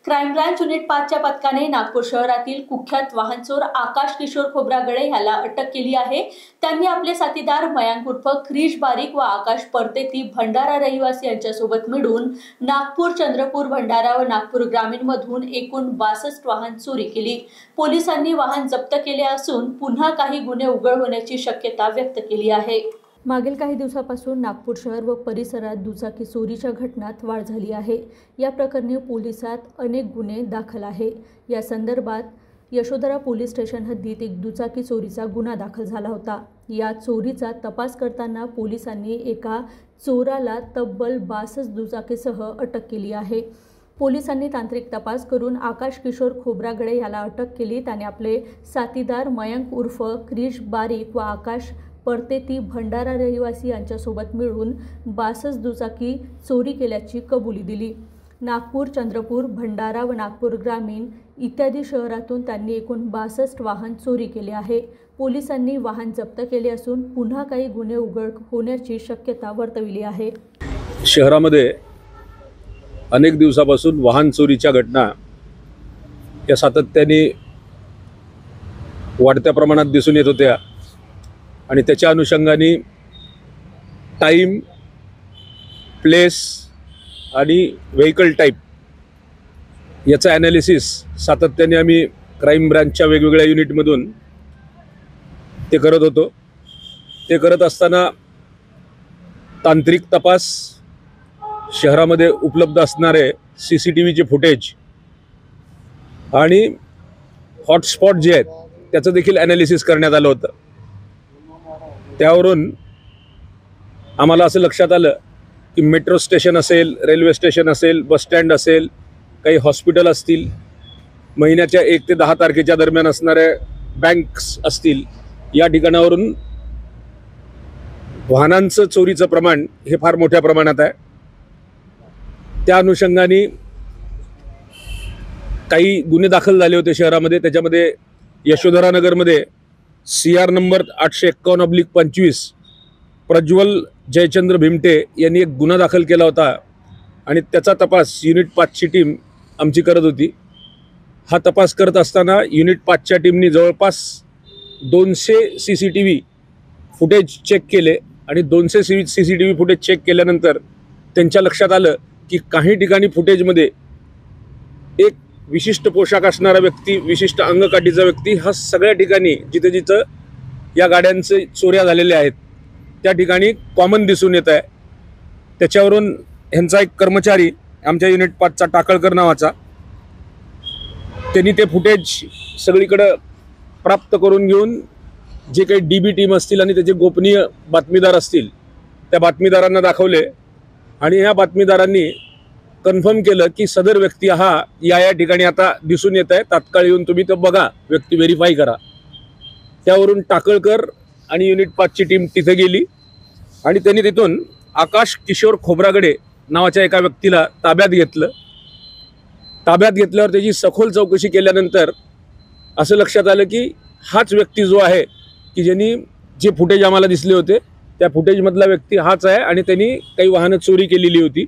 Crime branch unit 5च्या पथकाने नागपूर शहरातील कुख्यात वाहन चोर आकाश किशोर खोब्रागडे याला अटक केली आहे। त्यांनी आपले साथीदार मयांक उर्फ क्रिश बारीक व आकाश परतेती भंडारा रहिवासी यांच्यासोबत मिळून नागपूर, चंद्रपूर, भंडारा व नागपूर ग्रामीण मधून एकूण 62 वाहन चोरी केली। पोलिसांनी वाहन जप्त केले असून पुन्हा काही गुन्हे उघड होण्याची शक्यता व्यक्त केली आहे। मागील काही दिवसापासून नागपूर शहर व परिसरात दुचाकी चोरीच्या घटनांत वाढ झाली आहे। या प्रकरणी पोलिसात अनेक गुन्हे दाखल आहे। या संदर्भात यशोधरा पोलीस स्टेशन हद्दीत एक दुचाकी चोरीचा गुन्हा दाखल झाला होता। या चोरीचा तपास करताना पोलिसांनी एका चोराला तब्बल 62 दुचाकीसह अटक केली आहे। पोलिसांनी तांत्रिक तपास करून आकाश किशोर खोब्रागडे याला अटक केली। त्याने आपले साथीदार मयांक उर्फ क्रिश बारीक व आकाश परतेती भंडारा रहिवासी यांच्यासोबत मिळून 62 दुचाकी चोरी केल्याची कबुली दिली। नागपूर, चंद्रपूर, भंडारा व नागपूर ग्रामीण इत्यादी शहरातून त्यांनी एकूण 62 वाहन चोरी केले आहे। पोलिसांनी वाहन जप्त केले असून पुन्हा काही गुन्हे उघड होण्याची शक्यता वर्तविली आहे। शहरामध्ये अनेक दिवसापासून वाहन चोरीच्या घटना या सातत्याने वाढत्या प्रमाणात दिसून येत होत्या आणि त्याच्या अनुषंगाने टाइम, प्लेस आणि व्हेकल टाइप याचा ॲनालिसिस सातत्याने आम्ही क्राईम ब्रांचच्या वेगवेगळ्या युनिटमधून ते करत होतो। ते करत असताना तांत्रिक तपास, शहरामध्ये उपलब्ध असणारे CCTVचे फुटेज आणि हॉटस्पॉट जे आहेत त्याचं देखील ॲनालिसिस करण्यात आलं होतं। त्यावरून आम्हाला असं लक्षात आलं की मेट्रो स्टेशन असेल, रेल्वे स्टेशन असेल, बस स्टँड असेल, काही हॉस्पिटल असतील, महिन्याच्या 1 ते 10 तारखेच्या दरम्यान असणाऱ्या बँक्स असतील, या ठिकाणावरून वाहनांचं चोरीचं प्रमाण हे फार मोठ्या प्रमाणात आहे। त्या अनुषंगाने काही गुन्हे दाखल झाले होते शहरामध्ये। त्याच्यामध्ये यशोधरा नगरमध्ये CR नंबर 851/25 प्रज्वल जयचंद्र भिमटे यांनी एक गुन्हा दाखल केला होता आणि त्याचा तपास युनिट 5ची टीम आमची करत होती। हा तपास करत असताना युनिट 5च्या टीमनी जवळपास 200 CCTV फुटेज चेक केले आणि 200 CCTV फुटेज चेक केल्यानंतर त्यांच्या लक्षात आलं की काही ठिकाणी फुटेजमध्ये एक विशिष्ट पोशाख असणारा व्यक्ती, विशिष्ट अंगकाठीचा व्यक्ती हा सगळ्या ठिकाणी जिथे जिथं या गाड्यांचे चोऱ्या झालेल्या आहेत त्या ठिकाणी कॉमन दिसून येत आहे। त्याच्यावरून ह्यांचा एक कर्मचारी आमच्या युनिट 5चा टाकळकर नावाचा, त्यांनी ते फुटेज सगळीकडे प्राप्त करून घेऊन जे काही DB टीम असतील आणि त्याचे गोपनीय बातमीदार असतील त्या बातमीदारांना दाखवले आणि ह्या बातमीदारांनी कन्फर्म केलं की सदर व्यक्ती हा या ठिकाणी आता दिसून येत आहे, तात्काळ येऊन तुम्ही तो बघा, व्यक्ती व्हेरीफाय करा। त्यावरून टाकळकर आणि युनिट 5ची टीम तिथे गेली आणि त्यांनी तिथून आकाश किशोर खोब्रागडे नावाच्या एका व्यक्तीला ताब्यात घेतलं। ताब्यात घेतल्यावर त्याची सखोल चौकशी केल्यानंतर असं लक्षात आलं की हाच व्यक्ती जो आहे की ज्यांनी जे फुटेज आम्हाला दिसले होते त्या फुटेजमधला व्यक्ती हाच आहे आणि त्यांनी काही वाहनं चोरी केलेली होती।